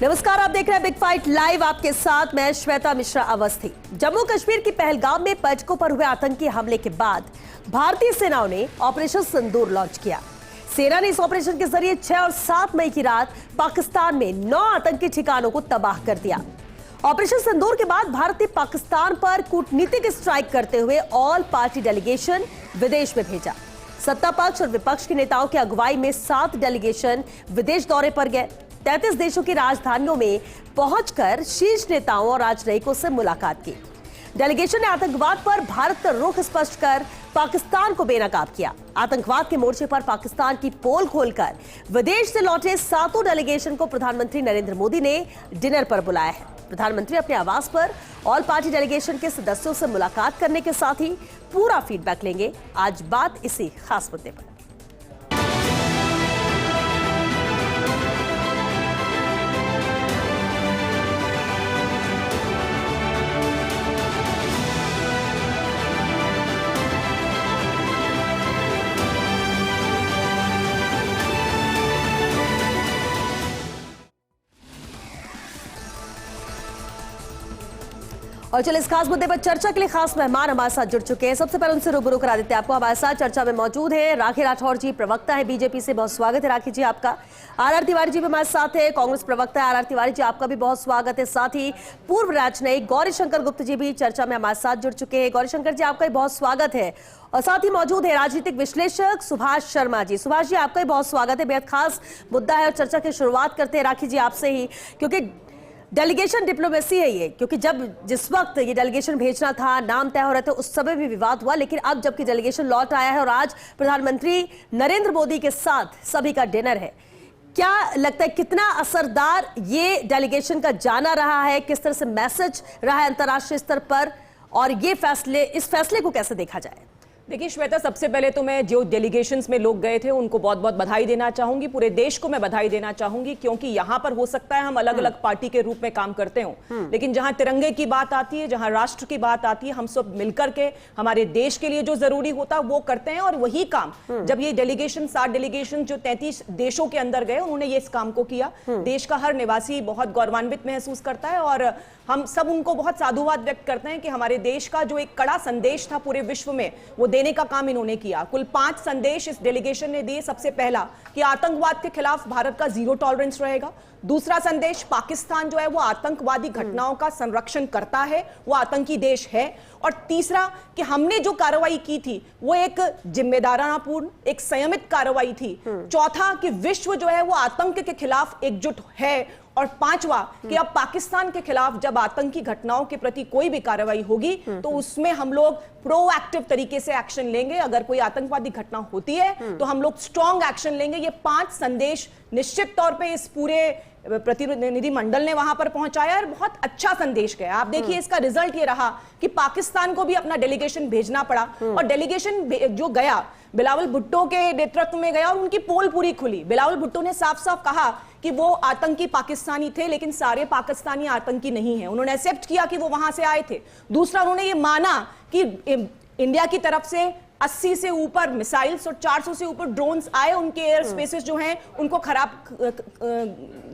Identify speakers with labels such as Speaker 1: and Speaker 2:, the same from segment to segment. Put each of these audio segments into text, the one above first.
Speaker 1: नमस्कार, आप देख रहे हैं बिग फाइट लाइव। आपके साथ मैं श्वेता मिश्रा अवस्थी। जम्मू कश्मीर की पहलगाम में पर्यटकों पर हुए आतंकी हमले के बाद भारतीय सेनाओं ने ऑपरेशन सिंदूर लॉन्च किया। सेना ने इस ऑपरेशन के जरिए 6 और 7 मई की रात पाकिस्तान में 9 आतंकी ठिकानों को तबाह कर दिया। ऑपरेशन सिंदूर के बाद भारत ने पाकिस्तान पर कूटनीतिक स्ट्राइक करते हुए ऑल पार्टी डेलीगेशन विदेश में भेजा। सत्ता पक्ष और विपक्ष के नेताओं की अगुवाई में 7 डेलीगेशन विदेश दौरे पर गए। 33 देशों की राजधानियों में पहुंचकर शीर्ष नेताओं और राजनयिकों से मुलाकात की। डेलीगेशन ने आतंकवाद पर भारत का रुख स्पष्ट कर पाकिस्तान को बेनकाब किया। आतंकवाद के मोर्चे पर पाकिस्तान की पोल खोलकर विदेश से लौटे 7 डेलीगेशन को प्रधानमंत्री नरेंद्र मोदी ने डिनर पर बुलाया है। प्रधानमंत्री अपने आवास पर ऑल पार्टी डेलीगेशन के सदस्यों से मुलाकात करने के साथ ही पूरा फीडबैक लेंगे। आज बात इसी खास मुद्दे पर। और चलिए इस खास मुद्दे पर चर्चा के लिए खास मेहमान हमारे साथ जुड़ चुके हैं। सबसे पहले उनसे रूबरू करा देते हैं आपको। हमारे साथ चर्चा में मौजूद है राखी राठौर जी, प्रवक्ता है बीजेपी से। बहुत स्वागत है राखी जी आपका। आर तिवारी जी भी हमारे साथ है, कांग्रेस प्रवक्ता है। आर तिवारी जी आपका भी बहुत स्वागत है। साथ ही पूर्व राजनयिक गौरीशंकर गुप्ता जी भी चर्चा में हमारे साथ जुड़ चुके हैं। गौरीशंकर जी आपका भी बहुत स्वागत है। और साथ ही मौजूद है राजनीतिक विश्लेषक सुभाष शर्मा जी। सुभाष जी आपका भी बहुत स्वागत है। बेहद खास मुद्दा है और चर्चा की शुरुआत करते हैं राखी जी आपसे ही, क्योंकि डेलीगेशन डिप्लोमेसी है ये। क्योंकि जिस वक्त ये डेलीगेशन भेजना था, नाम तय हो रहे थे, उस समय भी विवाद हुआ, लेकिन अब जबकि डेलीगेशन लौट आया है और आज प्रधानमंत्री नरेंद्र मोदी के साथ सभी का डिनर है, क्या लगता है कितना असरदार ये डेलीगेशन का जाना रहा है? किस तरह से मैसेज रहा है अंतर्राष्ट्रीय स्तर पर, और ये इस फैसले को कैसे देखा जाए?
Speaker 2: देखिए श्वेता, सबसे पहले तो मैं जो डेलीगेशंस में लोग गए थे उनको बहुत बहुत बधाई देना चाहूंगी। पूरे देश को मैं बधाई देना चाहूंगी, क्योंकि यहां पर हो सकता है हम अलग अलग पार्टी के रूप में काम करते हो, लेकिन जहां तिरंगे की बात आती है, जहां राष्ट्र की बात आती है, हम सब मिलकर के हमारे देश के लिए जो जरूरी होता है वो करते हैं। और वही काम जब ये डेलीगेशन 7 डेलीगेशन जो 33 देशों के अंदर गए, उन्होंने ये इस काम को किया। देश का हर निवासी बहुत गौरवान्वित महसूस करता है और हम सब उनको बहुत साधुवाद व्यक्त करते हैं कि हमारे देश का जो एक कड़ा संदेश था पूरे विश्व में, वो देने का काम इन्होंने किया। कुल 5 संदेश इस डेलीगेशन ने दिए। सबसे पहला कि आतंकवाद के खिलाफ भारत का 0 टॉलरेंस रहेगा। दूसरा संदेश, पाकिस्तान जो है वो आतंकवादी घटनाओं का संरक्षण करता है, वो आतंकी देश है। और तीसरा कि हमने जो कार्रवाई की थी वो एक जिम्मेदारापूर्ण, एक संयमित कार्रवाई थी। चौथा कि विश्व जो है वो आतंक के खिलाफ एकजुट है। और पांचवा कि अब पाकिस्तान के खिलाफ जब आतंकी घटनाओं के प्रति कोई भी कार्रवाई होगी तो उसमें हम लोग प्रोएक्टिव तरीके से एक्शन लेंगे। अगर कोई आतंकवादी घटना होती है तो हम लोग स्ट्रॉन्ग एक्शन लेंगे। ये 5 संदेश निश्चित तौर पे इस पूरे प्रतिनिधि मंडल ने वहां पर पहुंचाया और बहुत अच्छा संदेश गया। आप देखिए इसका रिजल्ट ये रहा कि पाकिस्तान को भी अपना डेलीगेशन भेजना पड़ा, और डेलीगेशन जो गया बिलावल भुट्टो के नेतृत्व में गया और उनकी पोल पूरी खुली। बिलावल भुट्टो ने साफ साफ कहा कि वो आतंकी पाकिस्तानी थे, लेकिन सारे पाकिस्तानी आतंकी नहीं हैं। उन्होंने एक्सेप्ट किया कि वो वहां से आए थे। दूसरा, उन्होंने ये माना कि इंडिया की तरफ से 80 से ऊपर मिसाइल्स और 400 से ऊपर ड्रोन्स आए, उनके एयर स्पेसेस जो हैं उनको खराब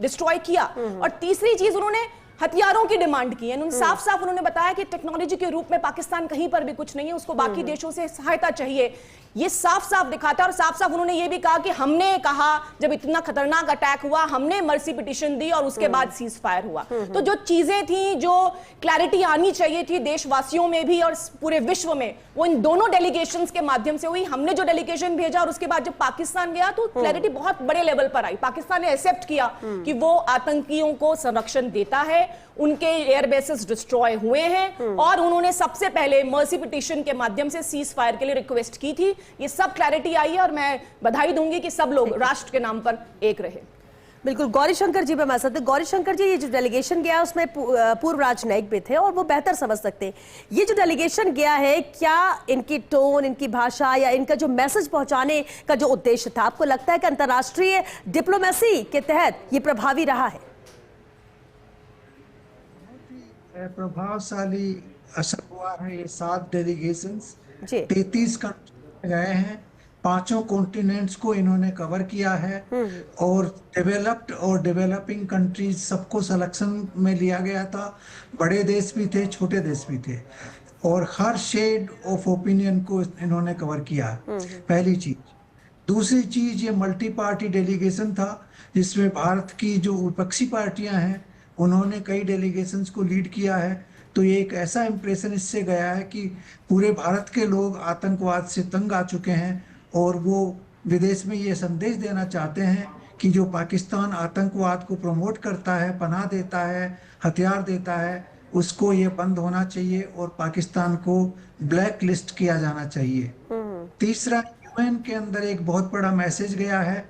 Speaker 2: डिस्ट्रॉय किया। और तीसरी चीज, उन्होंने हथियारों की डिमांड की है। साफ साफ उन्होंने बताया कि टेक्नोलॉजी के रूप में पाकिस्तान कहीं पर भी कुछ नहीं है, उसको बाकी देशों से सहायता चाहिए। ये साफ साफ दिखाता है। और साफ साफ उन्होंने ये भी कहा कि हमने कहा जब इतना खतरनाक अटैक हुआ, हमने मर्सी पिटीशन दी और उसके बाद सीज फायर हुआ। तो जो चीजें थी, जो क्लैरिटी आनी चाहिए थी देशवासियों में भी और पूरे विश्व में, वो इन दोनों डेलीगेशंस के माध्यम से हुई। हमने जो डेलीगेशन भेजा और उसके बाद जब पाकिस्तान गया तो क्लैरिटी बहुत बड़े लेवल पर आई। पाकिस्तान ने एक्सेप्ट किया कि वो आतंकियों को संरक्षण देता है, उनके एयर बेसेस डिस्ट्रॉय हुए हैं, और उन्होंने सबसे पहले मर्सी पिटीशन के माध्यम से सीज फायर के लिए रिक्वेस्ट की थी। ये सब क्लैरिटी आई है और मैं बधाई दूंगी कि सब लोग राष्ट्र के नाम पर एक रहे।
Speaker 1: बिल्कुल। गौरीशंकर जी पे हमारे साथ। गौरीशंकर जी, ये जो डेलीगेशन गया उसमें पूर्व राजनयिक भी थे और वो बेहतर समझ सकते हैं। ये जो डेलीगेशन गया है, क्या इनकी टोन, इनकी भाषा या इनका जो मैसेज पहुंचाने का जो उद्देश्य था, आपको लगता है कि अंतर्राष्ट्रीय डिप्लोमेसी के तहत ये प्रभावी रहा है?
Speaker 3: प्रभावशाली असर हुआ है। ये 7 डेलीगेशंस 33 कंट्री गए हैं, पांचों कॉन्टिनेंट्स को इन्होंने कवर किया है और डेवलप्ड और डेवलपिंग कंट्रीज सबको सिलेक्शन में लिया गया था। बड़े देश भी थे, छोटे देश भी थे, और हर शेड ऑफ ओपिनियन को इन्होंने कवर किया है। पहली चीज। दूसरी चीज, ये मल्टी पार्टी डेलीगेशन था जिसमें भारत की जो विपक्षी पार्टियां हैं उन्होंने कई डेलीगेशंस को लीड किया है। तो ये एक ऐसा इंप्रेशन इससे गया है कि पूरे भारत के लोग आतंकवाद से तंग आ चुके हैं और वो विदेश में ये संदेश देना चाहते हैं कि जो पाकिस्तान आतंकवाद को प्रमोट करता है, पनाह देता है, हथियार देता है, उसको ये बंद होना चाहिए और पाकिस्तान को ब्लैक लिस्ट किया जाना चाहिए। तीसरा, यूएन के अंदर एक बहुत बड़ा मैसेज गया है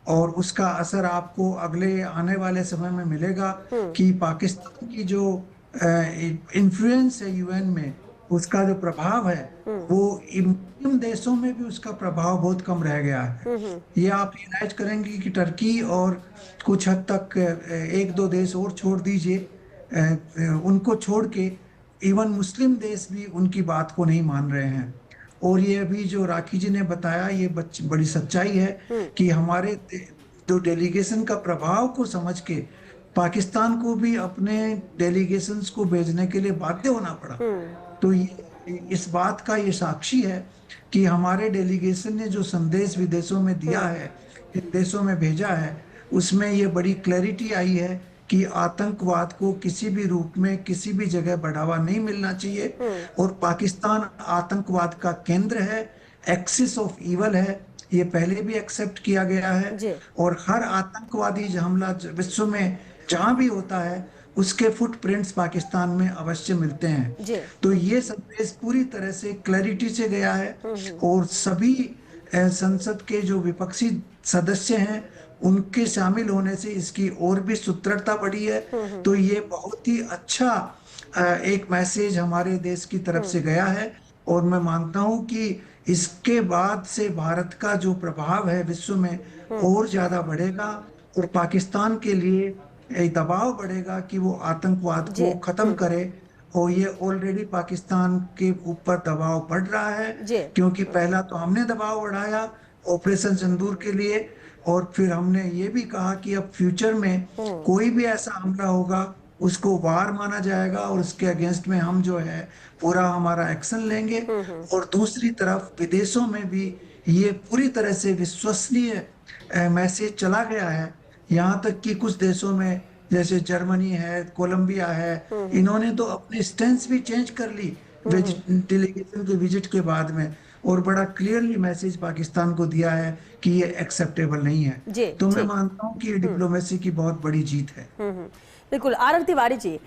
Speaker 3: और उसका असर आपको अगले आने वाले समय में मिलेगा कि पाकिस्तान की जो इन्फ्लुएंस है यूएन में, उसका जो प्रभाव है वो मुस्लिम देशों में भी उसका प्रभाव बहुत कम रह गया है। ये आप रियलाइज करेंगे कि टर्की और कुछ हद तक एक दो देश और छोड़ दीजिए, उनको छोड़ के इवन मुस्लिम देश भी उनकी बात को नहीं मान रहे हैं। और ये अभी जो राखी जी ने बताया, ये बड़ी सच्चाई है कि हमारे जो डेलीगेशन का प्रभाव को समझ के पाकिस्तान को भी अपने डेलीगेशंस को भेजने के लिए बाध्य होना पड़ा। तो इस बात का ये साक्षी है कि हमारे डेलीगेशन ने जो संदेश विदेशों में दिया है, इन देशों में भेजा है, उसमें ये बड़ी क्लैरिटी आई है कि आतंकवाद को किसी भी रूप में किसी भी जगह बढ़ावा नहीं मिलना चाहिए और पाकिस्तान आतंकवाद का केंद्र है, एक्सिस ऑफ ईवल है। ये पहले भी एक्सेप्ट किया गया है और हर आतंकवादी हमला विश्व में जहां भी होता है उसके फुटप्रिंट्स पाकिस्तान में अवश्य मिलते हैं। तो ये संदेश पूरी तरह से क्लैरिटी से गया है और सभी संसद के जो विपक्षी सदस्य हैं उनके शामिल होने से इसकी और भी सुदृढ़ता बढ़ी है। तो ये बहुत ही अच्छा एक मैसेज हमारे देश की तरफ से गया है और मैं मानता हूं कि इसके बाद से भारत का जो प्रभाव है विश्व में और ज्यादा बढ़ेगा और पाकिस्तान के लिए एक दबाव बढ़ेगा कि वो आतंकवाद को खत्म करे। और ये ऑलरेडी पाकिस्तान के ऊपर दबाव बढ़ रहा है क्योंकि पहला तो हमने दबाव बढ़ाया ऑपरेशन सिंदूर के लिए और फिर हमने ये भी कहा कि अब फ्यूचर में कोई भी ऐसा हमला होगा उसको वार माना जाएगा और उसके अगेंस्ट में हम जो है पूरा हमारा एक्शन लेंगे। और दूसरी तरफ विदेशों में भी ये पूरी तरह से विश्वसनीय मैसेज चला गया है। यहाँ तक कि कुछ देशों में जैसे जर्मनी है, कोलंबिया है, इन्होंने तो अपनी स्टैंस भी चेंज कर ली डेलीगेशन के विजिट के बाद में और बड़ा क्लियरली मैसेज पाकिस्तान को दिया है कि ये एक्सेप्टेबल नहीं है। तो मैं मानता हूँ कि ये डिप्लोमेसी की बहुत बड़ी जीत है।
Speaker 1: बिल्कुल। आरती तिवारी जी,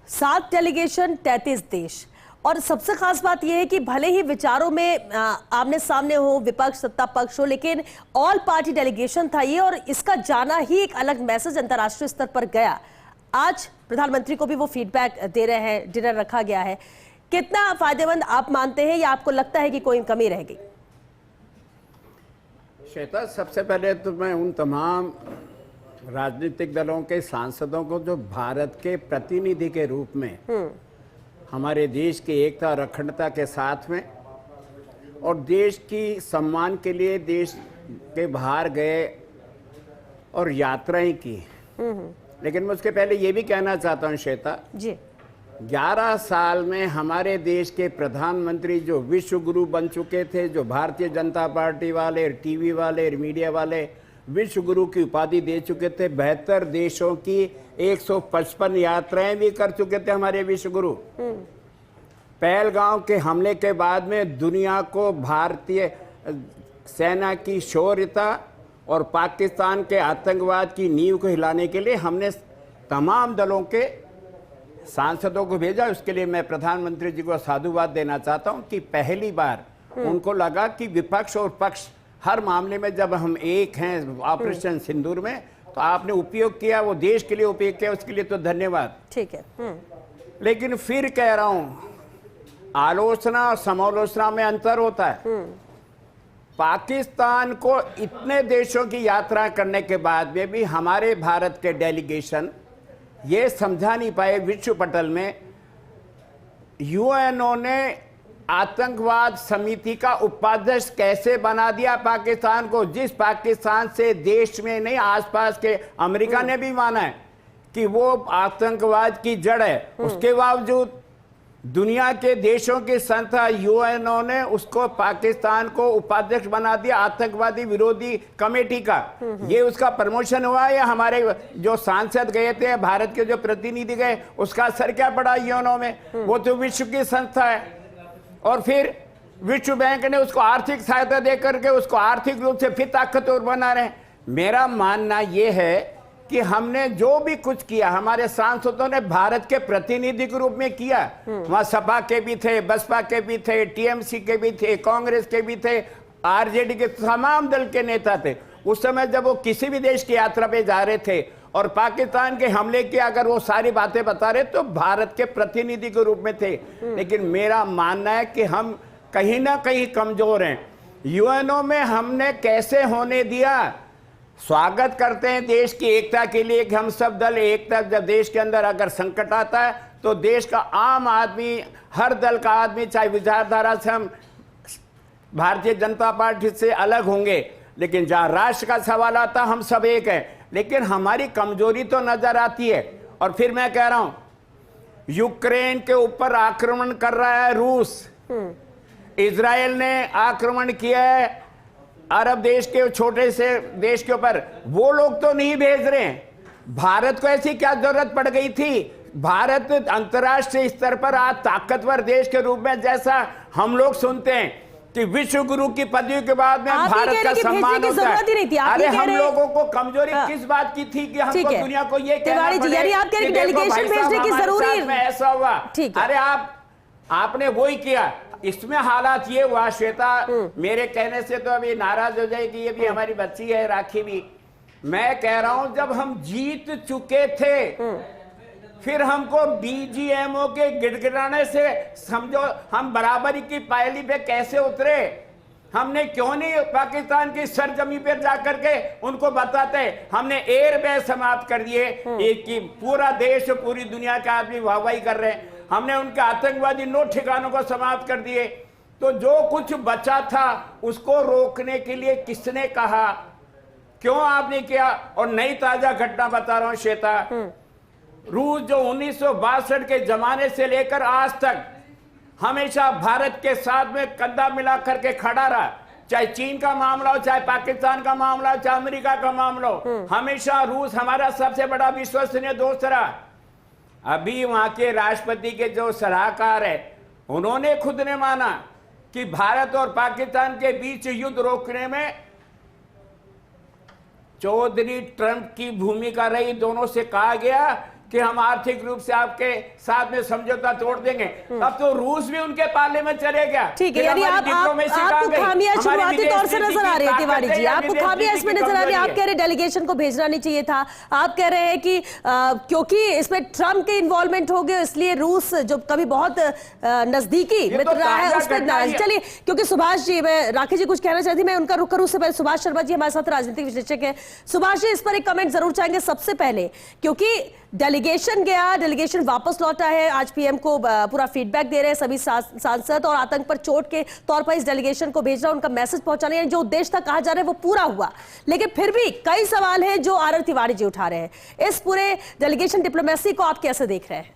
Speaker 1: 7 डेलीगेशन 33 देश, और सबसे खास बात यह है कि भले ही विचारों में आमने सामने हो, विपक्ष सत्ता पक्ष हो, लेकिन ऑल पार्टी डेलीगेशन था ये और इसका जाना ही एक अलग मैसेज अंतर्राष्ट्रीय स्तर पर गया। आज प्रधानमंत्री को भी वो फीडबैक दे रहे हैं, डिनर रखा गया है। कितना फायदेमंद आप मानते हैं या आपको लगता है कि कोई कमी रह गई?
Speaker 4: श्वेता, सबसे पहले तो मैं उन तमाम राजनीतिक दलों के सांसदों को जो भारत के प्रतिनिधि के रूप में हमारे देश की एकता और अखंडता के साथ में और देश की सम्मान के लिए देश के बाहर गए और यात्राएं की। लेकिन मैं उसके पहले ये भी कहना चाहता हूँ श्वेता
Speaker 1: जी,
Speaker 4: 11 साल में हमारे देश के प्रधानमंत्री जो विश्व गुरु बन चुके थे, जो भारतीय जनता पार्टी वाले, टीवी वाले, मीडिया वाले विश्व गुरु की उपाधि दे चुके थे, 72 देशों की 155 यात्राएं भी कर चुके थे हमारे विश्व गुरु। पहलगांव के हमले के बाद में दुनिया को भारतीय सेना की शौर्यता और पाकिस्तान के आतंकवाद की नींव को हिलाने के लिए हमने तमाम दलों के सांसदों को भेजा। उसके लिए मैं प्रधानमंत्री जी को साधुवाद देना चाहता हूं कि पहली बार उनको लगा कि विपक्ष और पक्ष हर मामले में जब हम एक हैं ऑपरेशन सिंदूर में, तो आपने उपयोग किया, वो देश के लिए उपयोग किया, उसके लिए तो धन्यवाद।
Speaker 1: ठीक है।
Speaker 4: लेकिन फिर कह रहा हूं, आलोचना और समालोचना में अंतर होता है। पाकिस्तान को इतने देशों की यात्रा करने के बाद में भी हमारे भारत के डेलीगेशन ये समझा नहीं पाए विश्व पटल में। यूएनओ ने आतंकवाद समिति का उपाध्यक्ष कैसे बना दिया पाकिस्तान को, जिस पाकिस्तान से देश में नहीं आसपास के अमेरिका ने भी माना है कि वो आतंकवाद की जड़ है, उसके बावजूद दुनिया के देशों की संस्था यूएनओ ने उसको पाकिस्तान को उपाध्यक्ष बना दिया आतंकवादी विरोधी कमेटी का। ये उसका प्रमोशन हुआ है या हमारे जो सांसद गए थे, भारत के जो प्रतिनिधि गए, उसका असर क्या पड़ा यूएनओ में? वो तो विश्व की संस्था है। और फिर विश्व बैंक ने उसको आर्थिक सहायता दे करके उसको आर्थिक रूप से फिर ताकतवर बना रहे। मेरा मानना यह है कि हमने जो भी कुछ किया, हमारे सांसदों ने भारत के प्रतिनिधि के रूप में किया। वहां सपा के भी थे, बसपा के भी थे, टीएमसी के भी थे, कांग्रेस के भी थे, आरजेडी के तमाम दल के नेता थे। उस समय जब वो किसी भी देश की यात्रा पे जा रहे थे और पाकिस्तान के हमले की अगर वो सारी बातें बता रहे तो भारत के प्रतिनिधि के रूप में थे। लेकिन मेरा मानना है कि हम कहीं ना कहीं कमजोर हैं। यूएनओ में हमने कैसे होने दिया? स्वागत करते हैं देश की एकता के लिए कि हम सब दल एकता, जब देश के अंदर अगर संकट आता है तो देश का आम आदमी, हर दल का आदमी, चाहे विचारधारा से हम भारतीय जनता पार्टी से अलग होंगे, लेकिन जहां राष्ट्र का सवाल आता हम सब एक हैं। लेकिन हमारी कमजोरी तो नजर आती है। और फिर मैं कह रहा हूं, यूक्रेन के ऊपर आक्रमण कर रहा है रूस, इजराइल ने आक्रमण किया है अरब देश के छोटे से देश के ऊपर, वो लोग तो नहीं भेज रहे हैं। भारत को ऐसी क्या जरूरत पड़ गई थी? भारत अंतर्राष्ट्रीय स्तर पर आज ताकतवर देश के रूप में, जैसा हम लोग सुनते हैं कि विश्व गुरु की पदवी के बाद में भारत का सम्मान होता है। अरे हम लोगों को कमजोरी किस बात की थी कि हमको दुनिया को ये कहना पड़े कि
Speaker 1: डेलीगेशन भेजने की जरूरी
Speaker 4: में ऐसा हुआ? अरे आपने वही किया। इसमें हालात ये हुआ, श्वेता मेरे कहने से तो अभी नाराज हो जाएगी, ये भी हमारी बच्ची है राखी भी। मैं कह रहा हूं जब हम जीत चुके थे फिर हमको बीजीएमओ के गिड़गिड़ाने से समझो हम बराबरी की पायली पे कैसे उतरे? हमने क्यों नहीं पाकिस्तान की सरजमी पर जाकर के उनको बताते? हमने एयरबेस समाप्त कर दिए कि पूरा देश, पूरी दुनिया के आदमी वाहवाही कर रहे हैं। हमने उनके आतंकवादी नौ ठिकानों को समाप्त कर दिए। तो जो कुछ बचा था उसको रोकने के लिए किसने कहा? क्यों आपने किया? और नई ताजा घटना बता रहा हूं श्वेता, रूस जो 1962 के जमाने से लेकर आज तक हमेशा भारत के साथ में कंधा मिला करके खड़ा रहा, चाहे चीन का मामला हो, चाहे पाकिस्तान का मामला हो, चाहे अमेरिका का मामला हो, हमेशा रूस हमारा सबसे बड़ा विश्वसनीय दोस्त रहा। अभी वहां के राष्ट्रपति के जो सलाहकार है उन्होंने खुद ने माना कि भारत और पाकिस्तान के बीच युद्ध रोकने में चौधरी ट्रंप की भूमिका रही। दोनों से कहा गया कि हम आर्थिक रूप से आपके साथ में समझौता तोड़ देंगे। अब तो रूस भी उनके पाले में चले गया।
Speaker 1: ठीक है, यानी आपको खामियां शुरुआती तौर से नजर आ रही है तिवारी जी, आपको खामियां इसमें नजर आ रही है। आप कह रहे हैं डेलीगेशन को भेजना नहीं चाहिए था, आप कह रहे हैं कि क्योंकि इसमें ट्रंप के इन्वॉल्वमेंट हो गए इसलिए रूस जो कभी बहुत नजदीकी मित्र रहा है उस पर नाराज। चलिए, क्योंकि सुभाष जी, मैं राखी जी कुछ कहना चाहती, मैं उनका रुख करूं। उससे पहले सुभाष शर्मा जी हमारे साथ राजनीतिक विश्लेषक है। सुभाष जी, इस पर एक कमेंट जरूर चाहेंगे सबसे पहले, क्योंकि डेलीगेशन गया, डेलीगेशन वापस लौटा है, आज पीएम को पूरा फीडबैक दे रहे हैं सभी सांसद, और आतंक पर चोट के तौर पर इस डेलीगेशन को भेजना, उनका मैसेज पहुंचाने, जो उद्देश्य था कहा जा रहा है वो पूरा हुआ। लेकिन फिर भी कई सवाल हैं जो आर तिवारी जी उठा रहे हैं। इस पूरे डेलीगेशन डिप्लोमेसी को आप कैसे देख रहे हैं?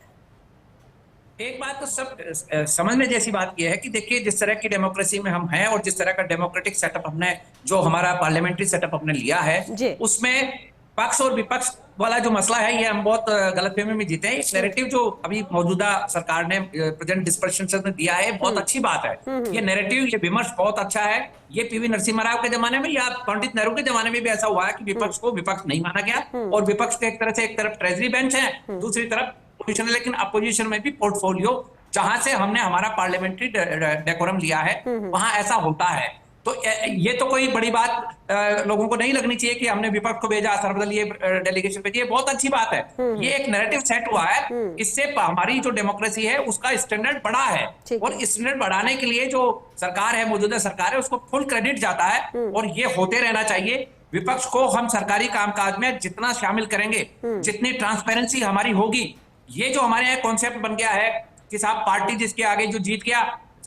Speaker 5: एक बात तो सब समझने जैसी बात यह है कि देखिए, जिस तरह की डेमोक्रेसी में हम हैं और जिस तरह का डेमोक्रेटिक सेटअप हमने, जो हमारा पार्लियामेंट्री सेटअप हमने लिया है, उसमें पक्ष और विपक्ष वाला जो मसला है, ये हम बहुत गलतफहमी में जीते हैं। नैरेटिव जो अभी मौजूदा सरकार ने प्रेजेंट डिस्पैंसेशन में दिया है, बहुत अच्छी बात है। ये नैरेटिव, ये विमर्श बहुत अच्छा है। ये पीवी नरसिम्हा राव के जमाने में या पंडित नेहरू के जमाने में भी ऐसा हुआ है कि विपक्ष को विपक्ष नहीं माना गया, और विपक्ष के एक तरह से, एक तरफ ट्रेजरी बेंच है, दूसरी तरफ अपोजिशन है। लेकिन अपोजिशन में भी पोर्टफोलियो, जहां से हमने हमारा पार्लियामेंट्री डेकोरम लिया है, वहां ऐसा होता है। तो ये तो कोई बड़ी बात लोगों को नहीं लगनी चाहिए कि हमने विपक्ष को भेजा, सर्वदलीय डेलीगेशन भेजी। ये बहुत अच्छी बात है। ये एक नैरेटिव सेट हुआ है, इससे हमारी जो डेमोक्रेसी है उसका स्टैंडर्ड बढ़ा है, और स्टैंडर्ड बढ़ाने के लिए जो सरकार है, मौजूदा सरकार है, उसको फुल क्रेडिट जाता है, और ये होते रहना चाहिए। विपक्ष को हम सरकारी कामकाज में जितना शामिल करेंगे, जितनी ट्रांसपेरेंसी हमारी होगी, ये जो हमारे यहाँ कॉन्सेप्ट बन गया है कि साहब पार्टी जिसके आगे जो जीत गया,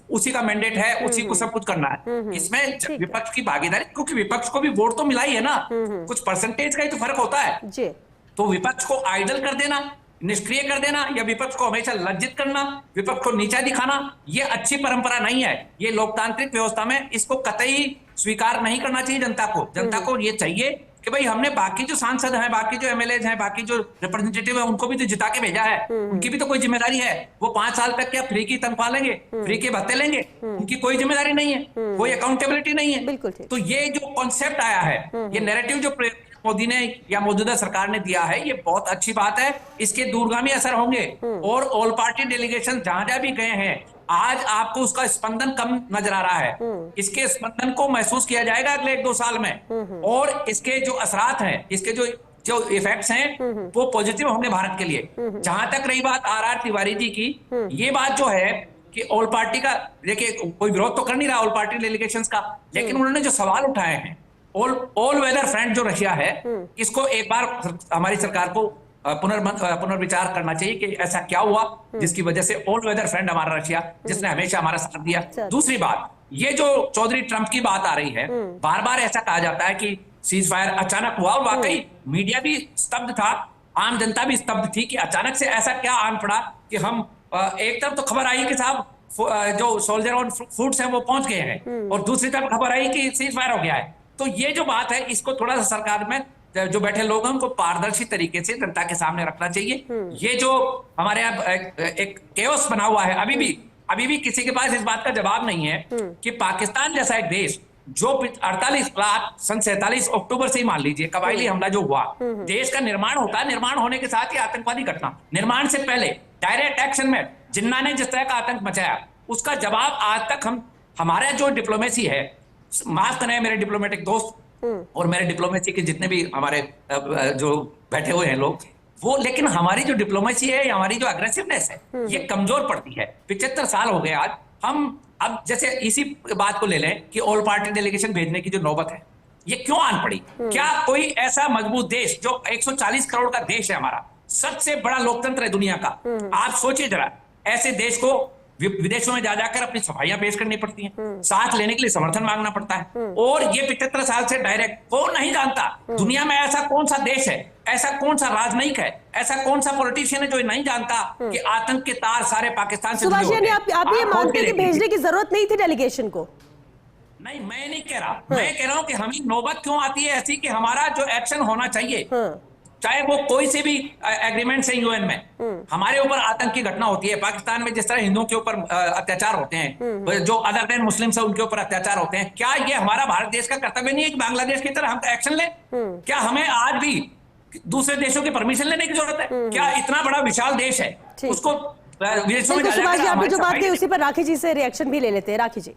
Speaker 5: उसी का मैंडेट है, उसी को सब कुछ करना है। इसमें विपक्ष की भागीदारी, क्योंकि विपक्ष को भी वोट तो मिला ही है ना, कुछ परसेंटेज का ही तो फर्क होता है
Speaker 1: जी।
Speaker 5: तो विपक्ष को आइडल कर देना, निष्क्रिय कर देना, या विपक्ष को हमेशा लज्जित करना, विपक्ष को नीचा दिखाना, ये अच्छी परंपरा नहीं है। ये लोकतांत्रिक व्यवस्था में इसको कतई स्वीकार नहीं करना चाहिए जनता को। जनता को ये चाहिए कि भाई हमने बाकी जो सांसद हैं, बाकी जो एमएलए हैं, बाकी जो रिप्रेजेंटेटिव है, उनको भी तो जिता के भेजा है, उनकी भी तो कोई जिम्मेदारी है। वो 5 साल तक क्या फ्री की तनख्वाह लेंगे, फ्री के भत्ते लेंगे? उनकी कोई जिम्मेदारी नहीं है, कोई अकाउंटेबिलिटी नहीं है।
Speaker 1: बिल्कुल।
Speaker 5: तो ये जो कॉन्सेप्ट आया है, ये नैरेटिव जो मोदी ने या मौजूदा सरकार ने दिया है, ये बहुत अच्छी बात है। इसके दूरगामी असर होंगे और ऑल पार्टी डेलीगेशन जहां जहां भी गए हैं, आज आपको उसका स्पंदन कम नजर आ रहा है। इसके स्पंदन को महसूस किया जाएगा अगले 1-2 साल में, और इसके जो असरात हैं, इसके जो इफेक्ट्स हैं, वो पॉजिटिव होंगे भारत के लिए। जहां तक रही बात आर तिवारी जी की, ये बात जो है कि ऑल पार्टी का, देखिए कोई विरोध तो कर नहीं रहा ऑल पार्टी डेलीगेशंस का, लेकिन उन्होंने जो सवाल उठाए हैं, ऑल वेदर फ्रेंड जो रशिया है, इसको एक बार हमारी सरकार को पुनर्विचार करना चाहिए कि ऐसा क्या हुआ जिसकी वजह से ऑल वेदर फ्रेंड हमारा रशिया, जिसने हमेशा हमारा साथ दिया। दूसरी बात, ये जो चौधरी ट्रंप की बात आ रही है, बार बार ऐसा कहा जाता है कि सीज फायर अचानक हुआ, और वाकई मीडिया भी स्तब्ध था, आम जनता भी स्तब्ध थी कि अचानक से ऐसा क्या आन पड़ा कि हम एक तरफ तो खबर आई कि साहब जो सोल्जर ऑन फुट्स हैं वो पहुंच गए हैं, और दूसरी तरफ खबर आई कि सीज फायर हो गया है। तो ये जो बात है, इसको थोड़ा सा सरकार में जो बैठे लोग हैं उनको पारदर्शी तरीके से जनता के सामने रखना चाहिए। ये जो हमारे यहाँ एक केओस बना हुआ है, अभी भी किसी के पास इस बात का जवाब नहीं है कि पाकिस्तान जैसा एक देश जो 48 लाख सन 47 अक्टूबर से ही मान लीजिए कबायली हमला जो हुआ, देश का निर्माण होता है, निर्माण होने के साथ ही आतंकवादी घटना, निर्माण से पहले डायरेक्ट एक्शन में जिन्ना ने जिस तरह का आतंक मचाया, उसका जवाब आज तक हमारा जो डिप्लोमेसी है, माफ करें मेरे डिप्लोमेटिक दोस्त और मेरे डिप्लोमेसी के जितने भी हमारे जो बैठे हुए हैं लोग, वो, लेकिन हमारी जो डिप्लोमेसी है, हमारी जो अग्रेसिवनेस है, ये कमजोर पड़ती है। 75 साल हो गए आज। हम अब जैसे इसी बात को ले लें कि ऑल पार्टी डेलीगेशन भेजने की जो नौबत है, ये क्यों आन पड़ी? क्या कोई ऐसा मजबूत देश जो 140 करोड़ का देश है, हमारा सबसे बड़ा लोकतंत्र है दुनिया का, आप सोचिए जरा, ऐसे देश को विदेशों में जाकर अपनी सफाइयां पेश करनी पड़ती हैं, साथ लेने के लिए समर्थन मांगना पड़ता है, और ये 75 साल से डायरेक्ट कौन नहीं जानता दुनिया में ऐसा कौन सा देश है, ऐसा कौन सा राजनयिक है, ऐसा कौन सा पॉलिटिशियन है जो नहीं जानता कि आतंक के तार सारे पाकिस्तान से
Speaker 1: सुभाष जी, आप ये मानते हैं कि भेजने की जरूरत नहीं थी डेलीगेशन को?
Speaker 5: नहीं, मैं नहीं कह रहा, मैं कह रहा हूं कि हमें नौबत क्यों आती है ऐसी कि हमारा जो एक्शन होना चाहिए, चाहे वो कोई से भी एग्रीमेंट से यूएन में, हमारे ऊपर आतंक की घटना होती है, पाकिस्तान में जिस तरह हिंदुओं के ऊपर अत्याचार होते हैं, जो अदर देन मुस्लिम है उनके ऊपर अत्याचार होते हैं, क्या ये हमारा भारत देश का कर्तव्य नहीं है कि बांग्लादेश की तरह हम एक्शन लें? क्या हमें आज भी दूसरे देशों की परमिशन लेने की जरूरत है? क्या इतना बड़ा विशाल देश है, उसको विदेशों में
Speaker 1: सुभाष जी, आपने जो बात की उसी पर राखी जी से रिएक्शन भी ले लेते हैं। राखी जी,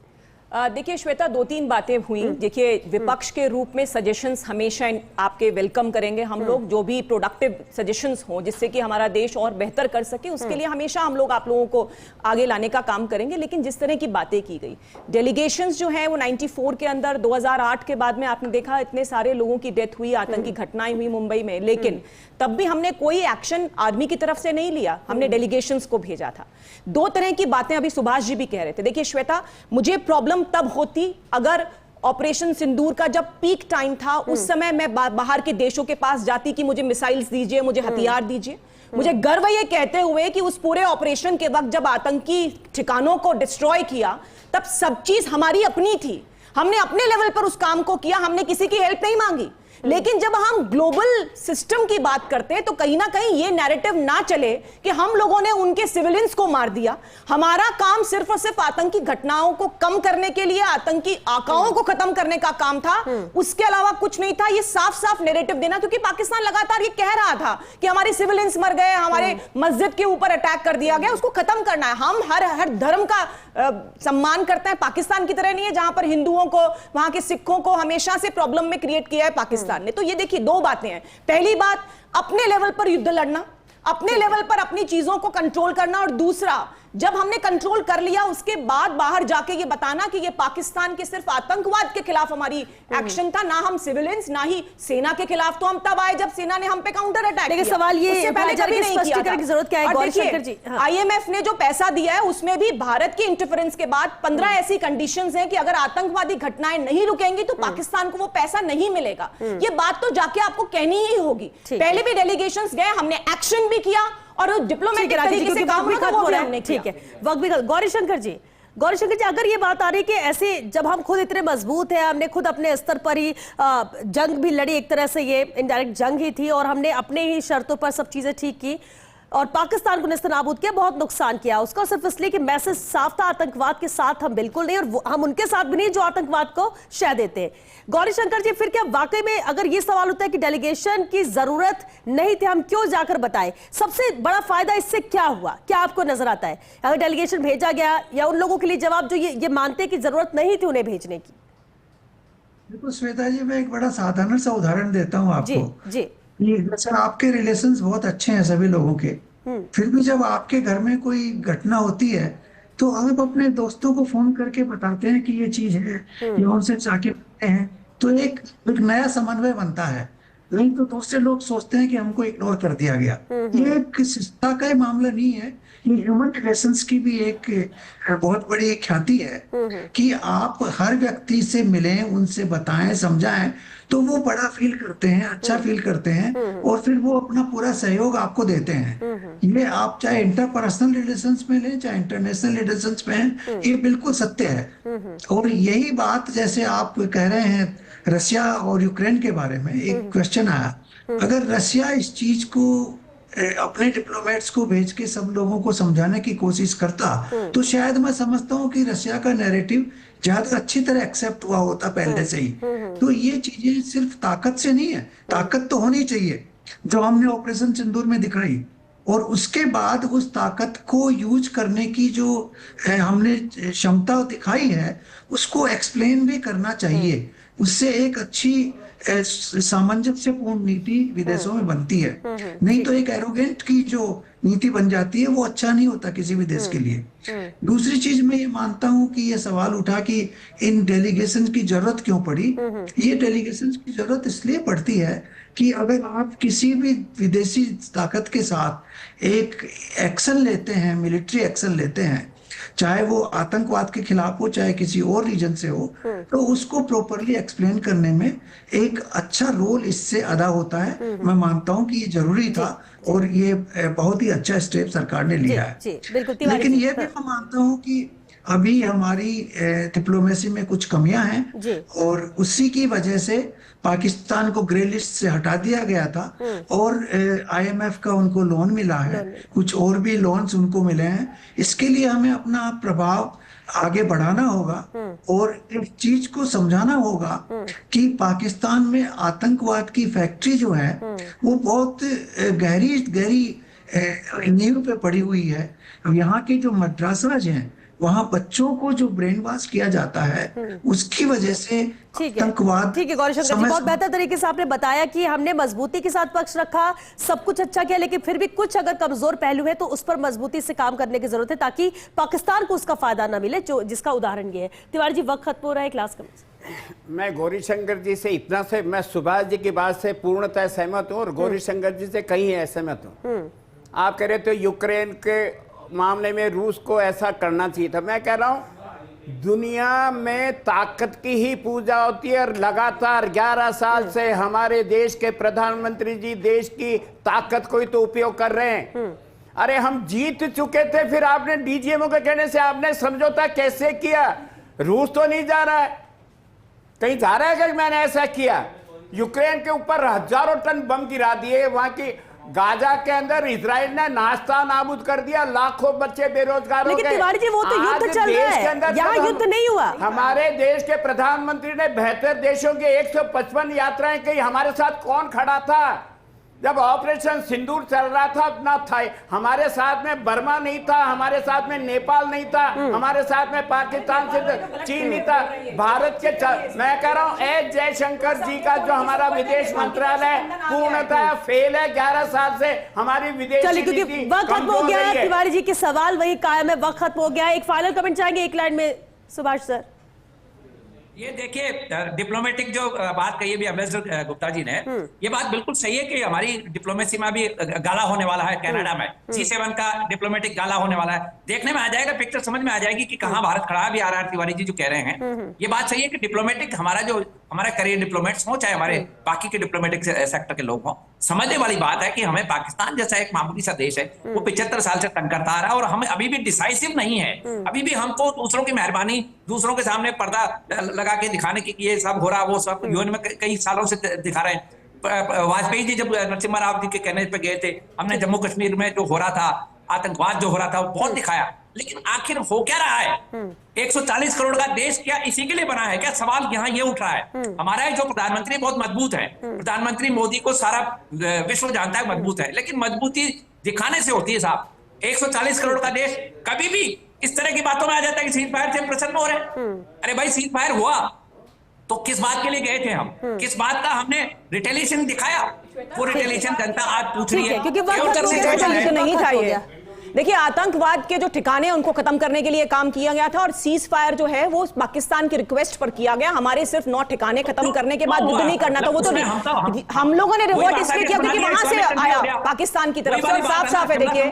Speaker 2: देखिए श्वेता, 2-3 बातें हुई। देखिए, विपक्ष के रूप में सजेशंस हमेशा आपके वेलकम करेंगे हम लोग, जो भी प्रोडक्टिव सजेशंस हों जिससे कि हमारा देश और बेहतर कर सके, उसके लिए हमेशा हम लोग आप लोगों को आगे लाने का काम करेंगे। लेकिन जिस तरह की बातें की गई, डेलीगेशंस जो है वो 94 के अंदर, 2008 के बाद में आपने देखा इतने सारे लोगों की डेथ हुई, आतंकी घटनाएं हुई मुंबई में, लेकिन तब भी हमने कोई एक्शन आर्मी की तरफ से नहीं लिया, हमने डेलीगेशंस को भेजा था। 2 तरह की बातें अभी सुभाष जी भी कह रहे थे। देखिए श्वेता, मुझे प्रॉब्लम तब होती अगर ऑपरेशन सिंदूर का जब पीक टाइम था, उस समय मैं बाहर के देशों के पास जाती कि मुझे मिसाइल्स दीजिए, मुझे हथियार दीजिए। मुझे गर्व ये कहते हुए कि उस पूरे ऑपरेशन के वक्त जब आतंकी ठिकानों को डिस्ट्रॉय किया, तब सब चीज हमारी अपनी थी, हमने अपने लेवल पर उस काम को किया, हमने किसी की हेल्प नहीं मांगी। लेकिन जब हम ग्लोबल सिस्टम की बात करते हैं तो कहीं ना कहीं ये नैरेटिव ना चले कि हम लोगों ने उनके सिविलियंस को मार दिया। हमारा काम सिर्फ और सिर्फ आतंकी घटनाओं को कम करने के लिए, आतंकी आकाओं को खत्म करने का काम था, उसके अलावा कुछ नहीं था। ये साफ साफ नैरेटिव देना, क्योंकि पाकिस्तान लगातार ये कह रहा था कि हमारे सिविलियंस मर गए, हमारे मस्जिद के ऊपर अटैक कर दिया गया, उसको खत्म करना है। हम हर धर्म का सम्मान करते हैं, पाकिस्तान की तरह नहीं है जहां पर हिंदुओं को, वहां के सिखों को हमेशा से प्रॉब्लम में क्रिएट किया है पाकिस्तान ने। तो ये देखिए 2 बातें हैं। पहली बात, अपने लेवल पर युद्ध लड़ना, अपने लेवल पर अपनी चीजों को कंट्रोल करना, और दूसरा जब हमने कंट्रोल कर लिया उसके बाद बाहर जाके ये बताना कि ये पाकिस्तान के सिर्फ आतंकवाद के खिलाफ हमारी एक्शन था, ना हम सिविलियंस ना ही सेना के खिलाफ, तो हम तब आए जब सेना ने हम पे काउंटर अटैक किया।
Speaker 1: सवाल ये
Speaker 2: उससे पहले कभी नहीं किया
Speaker 1: स्पष्टीकरण की जरूरत क्या है गौरीशंकर जी?
Speaker 2: आईएमएफ ने जो पैसा दिया है उसमें भी भारत की इंटरफेरेंस के बाद 15 ऐसी कंडीशंस हैं कि अगर आतंकवादी घटनाएं नहीं रुकेंगी तो पाकिस्तान को वो पैसा नहीं मिलेगा। ये बात तो जाके आपको कहनी ही होगी। पहले भी डेलीगेशंस गए, हमने एक्शन भी किया और डिप्लोमेटिक तरीके से काम हमने
Speaker 1: ठीक है। वक्त भी गौरीशंकर जी, अगर ये बात आ रही कि ऐसे जब हम खुद इतने मजबूत हैं, हमने खुद अपने स्तर पर ही जंग भी लड़ी, एक तरह से ये इनडायरेक्ट जंग ही थी, और हमने अपने ही शर्तों पर सब चीजें ठीक की और पाकिस्तान को नेस्तनाबूद किया, बहुत नुकसान किया उसका, सिर्फ इसलिए कि मैसेज साफ था आतंकवाद के साथ हम बिल्कुल नहीं, और हम उनके साथ भी नहीं जो आतंकवाद को शह देते हैं। गौरीशंकर जी, फिर क्या वाकई में अगर ये सवाल होता है कि डेलीगेशन की जरूरत नहीं थी, हम क्यों जाकर बताए? सबसे बड़ा फायदा इससे क्या हुआ, क्या आपको नजर आता है? अगर डेलीगेशन भेजा गया, या उन लोगों के लिए जवाब जो ये मानते कि जरूरत नहीं थी उन्हें भेजने की?
Speaker 3: देखो श्वेता जी, मैं एक बड़ा साधारण सा उदाहरण देता हूँ आपको।
Speaker 1: जी
Speaker 3: जैसे आपके रिलेशंस बहुत अच्छे हैं सभी लोगों के, फिर भी जब आपके घर में कोई घटना होती है तो आप अपने दोस्तों को फोन करके बताते हैं कि ये चीज है, या उनसे जाके मिलते हैं, तो एक नया समन्वय बनता है। नहीं तो दूसरे लोग सोचते हैं कि हमको इग्नोर कर दिया गया। ये एक शिष्टता का मामला नहीं है, ये ह्यूमन रिलेशंस की भी एक बहुत बड़ी ख्याति है कि आप हर व्यक्ति से मिलें, उनसे बताएं, समझाएं, तो वो बड़ा फील करते हैं, अच्छा फील करते हैं, और फिर वो अपना पूरा सहयोग आपको देते हैं। ये आप चाहे इंटरपर्सनल रिलेशंस में लें, चाहे इंटरनेशनल रिलेशंस में हैं, ये बिल्कुल सत्य है। और यही बात, जैसे आप कह रहे हैं रशिया और यूक्रेन के बारे में, एक क्वेश्चन आया, अगर रशिया इस चीज को अपने डिप्लोमेट्स को भेज के सब लोगों को समझाने की कोशिश करता, तो शायद मैं समझता हूँ कि रशिया का नैरेटिव ज्यादा अच्छी तरह एक्सेप्ट हुआ होता पहले से ही। तो ये चीजें सिर्फ ताकत से नहीं है, ताकत तो होनी चाहिए जो हमने ऑपरेशन सिंदूर में दिखाई, और उसके बाद उस ताकत को यूज करने की जो हमने क्षमता दिखाई है उसको एक्सप्लेन भी करना चाहिए। उससे एक अच्छी सामंजस्यपूर्ण नीति विदेशों में बनती है। नहीं तो एक एरोगेंट की जो नीति बन जाती है वो अच्छा नहीं होता किसी भी देश के लिए। दूसरी चीज मैं ये मानता हूँ कि ये सवाल उठा कि इन डेलीगेशन की जरूरत क्यों पड़ी। ये डेलीगेशन की जरूरत इसलिए पड़ती है कि अगर आप किसी भी विदेशी ताकत के साथ एक एक्शन लेते हैं, मिलिट्री एक्शन लेते हैं, चाहे वो आतंकवाद के खिलाफ हो, चाहे किसी और रीजन से हो, तो उसको प्रॉपरली एक्सप्लेन करने में एक अच्छा रोल इससे अदा होता है। मैं मानता हूँ कि ये जरूरी था और ये बहुत ही अच्छा स्टेप सरकार ने लिया है। लेकिन ये भी मैं मानता हूँ कि अभी हमारी डिप्लोमेसी में कुछ कमियां हैं, और उसी की वजह से पाकिस्तान को ग्रे लिस्ट से हटा दिया गया था, और आईएमएफ का उनको लोन मिला है, कुछ और भी लोन्स उनको मिले हैं। इसके लिए हमें अपना प्रभाव आगे बढ़ाना होगा और इस चीज को समझाना होगा कि पाकिस्तान में आतंकवाद की फैक्ट्री जो है वो बहुत गहरी नींव पे पड़ी हुई है। यहाँ के जो मद्रासाज हैं वहां बच्चों को जो ब्रेन वॉश किया जाता है उसकी वजह से आतंकवाद।
Speaker 1: ठीक है गौरीशंकर जी, बहुत बेहतर तरीके से आपने बताया कि हमने मजबूती के साथ पक्ष रखा, सब कुछ अच्छा किया, लेकिन फिर भी कुछ अगर कमजोर पहलू है तो उस पर मजबूती से काम करने की जरूरत है ताकि पाकिस्तान को उसका फायदा ना मिले, जो जिसका उदाहरण ये है। तिवारी जी, वक्त खत्म हो रहा है क्लास का।
Speaker 4: मैं गौरीशंकर जी से इतना से, मैं सुभाष जी की बात से पूर्णतः सहमत हूँ और गौरीशंकर जी से कहीं असहमत हूँ। आप कह रहे थे यूक्रेन के मामले में रूस को ऐसा करना चाहिए था। मैं कह रहा हूं दुनिया में ताकत की ही पूजा होती है, और लगातार 11 साल से हमारे देश के प्रधानमंत्री जी देश की ताकत को ही तो उपयोग कर रहे हैं। अरे हम जीत चुके थे, फिर आपने डीजीएमओ के कहने से आपने समझौता कैसे किया? रूस तो नहीं जा रहा है, कहीं जा रहा है कि मैंने ऐसा किया? यूक्रेन के ऊपर हजारों टन बम गिरा दिए, वहां की गाजा के अंदर इजराइल ने नाश्ता नाबूद कर दिया, लाखों बच्चे बेरोजगार हो गए।
Speaker 1: लेकिन तिवारी जी, वो तो युद्ध चल रहा है, यहाँ युद्ध नहीं हुआ।
Speaker 4: हमारे देश के प्रधानमंत्री ने 72 देशों के 155 यात्राएं की, हमारे साथ कौन खड़ा था? जब ऑपरेशन सिंदूर चल रहा था अपना था, हमारे साथ में बर्मा नहीं था, हमारे साथ में नेपाल नहीं था, हमारे साथ में पाकिस्तान से चीन नहीं था, भारत के मैं कह रहा हूं एस जयशंकर जी का जो हमारा विदेश मंत्रालय पूर्णतः फेल है। 11 साल से हमारी विदेश
Speaker 1: क्योंकि वक्त खत्म हो गया है, तिवारी जी के सवाल वही कायम है, वक्त खत्म हो गया है। एक फाइनल कमेंट चाहेंगे एक लाइन में सुभाष सर?
Speaker 5: ये देखिए डिप्लोमेटिक जो बात कही भी एम्बेसडर गुप्ता जी ने, ये बात बिल्कुल सही है कि हमारी डिप्लोमेसी में भी गाला होने वाला है कनाडा में। G7 का डिप्लोमेटिक गाला होने वाला है, देखने में आ जाएगा, पिक्चर समझ में आ जाएगी कि कहां भारत खड़ा है। भी RR तिवारी जी जो कह रहे हैं ये बात सही है कि डिप्लोमेटिक हमारा करियर डिप्लोमेट्स हो, चाहे हमारे बाकी के डिप्लोमेटिक सेक्टर के लोग हों, समझने वाली बात है कि हमें पाकिस्तान जैसा एक मामूली सा देश है, वो 75 साल से तंग करता आ रहा है और हम अभी भी डिसाइसिव नहीं है। अभी भी हमको दूसरों की मेहरबानी, दूसरों के सामने पर्दा लगा के दिखाने की ये सब हो रहा, वो सब यूएन में कई सालों से दिखा रहे हैं। वाजपेयी जी जब नरसिम्हा राव जी के कहने पे गए थे, हमने जम्मू कश्मीर में जो हो रहा था, आतंकवाद जो हो रहा था, वो बहुत दिखाया, लेकिन आखिर हो क्या रहा है? 140 करोड़ का देश क्या इसी के लिए बना है क्या? सवाल यहाँ ये उठ रहा है। हमारा जो प्रधानमंत्री बहुत मजबूत है, प्रधानमंत्री मोदी को सारा विश्व जानता है मजबूत है, लेकिन मजबूती दिखाने से होती है साहब। 140 करोड़ का देश कभी भी इस तरह की बातों में आ जाता है कि सीज फायर से प्रसन्न हो रहे हैं। अरे भाई सीज फायर हुआ तो किस बात के लिए गए थे हम? किस बात का हमने रिटेलिएशन दिखाया? वो रिटेलिएशन जनता आज पूछ रही है
Speaker 1: क्योंकि वक्त
Speaker 2: नहीं था ये। देखिए आतंकवाद के जो ठिकाने हैं उनको खत्म करने के लिए काम किया गया था और सीज फायर जो है वो पाकिस्तान की रिक्वेस्ट पर किया गया। हमारे सिर्फ 9 ठिकाने खत्म करने के बाद युद्ध नहीं करना था, वो तो हम लोगों ने रिवर्ट इसलिए किया क्योंकि वहां से आया पाकिस्तान की तरफ से, साफ साफ है। देखिए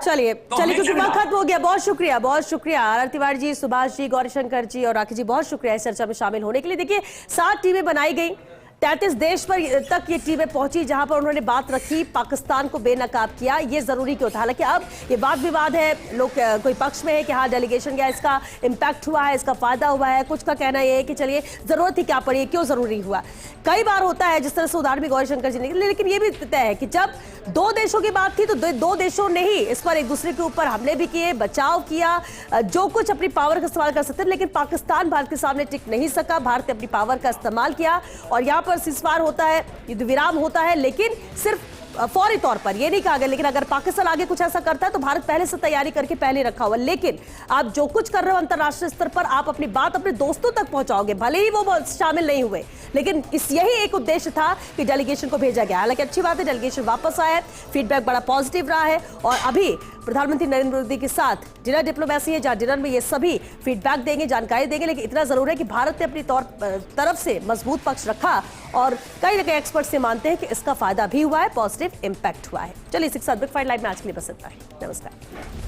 Speaker 1: चलिए क्योंकि वक्त खत्म हो गया। बहुत शुक्रिया RR तिवारी जी, सुभाष जी, गौरीशंकर जी और राखी जी, बहुत शुक्रिया इस चर्चा में शामिल होने के लिए। देखिए 7 टीमें बनाई गई, 33 देश पर तक ये टीमें पहुंची जहां पर उन्होंने बात रखी, पाकिस्तान को बेनकाब किया। ये जरूरी क्यों था? हालांकि अब ये वाद विवाद है, लोग कोई पक्ष में है कि हाँ डेलीगेशन गया, इसका इम्पैक्ट हुआ है, इसका फायदा हुआ है, कुछ का कहना यह है कि चलिए जरूरत ही क्या पड़ी, क्यों जरूरी हुआ। कई बार होता है जिस तरह से उदाहरण भी गौरीशंकर जी ने, लेकिन ये भी तय है कि जब 2 देशों की बात थी तो 2 देशों ने ही इस पर एक दूसरे के ऊपर हमले भी किए, बचाव किया, जो कुछ अपनी पावर का इस्तेमाल कर सकते थे, लेकिन पाकिस्तान भारत के सामने टिक नहीं सका। भारत ने अपनी पावर का इस्तेमाल किया और यहाँ पर सीज़फायर होता है, युद्ध विराम होता है, लेकिन सिर्फ फौरी तौर पर ये नहीं कहा गया। लेकिन अगर पाकिस्तान आगे कुछ ऐसा करता है तो भारत पहले से तैयारी करके पहले रखा हुआ। लेकिन आप जो कुछ कर रहे हो अंतरराष्ट्रीय स्तर पर, आप अपनी बात अपने दोस्तों तक पहुंचाओगे, भले ही वो शामिल नहीं हुए, लेकिन यही एक उद्देश्य था कि डेलीगेशन को भेजा गया। हालांकि अच्छी बात है डेलीगेशन वापस आया है, फीडबैक बड़ा पॉजिटिव रहा है और अभी प्रधानमंत्री नरेंद्र मोदी के साथ डिनर डिप्लोमेसी है, जहां डिनर में ये सभी फीडबैक देंगे, जानकारी देंगे। लेकिन इतना जरूर है कि भारत ने अपनी तरफ से मजबूत पक्ष रखा और कई जगह एक्सपर्ट से मानते हैं कि इसका फायदा भी हुआ है, पॉजिटिव इंपैक्ट हुआ है। चलिए इसी के साथ बिग फाइट लाइव में आज के लिए बस इतना ही। नमस्कार।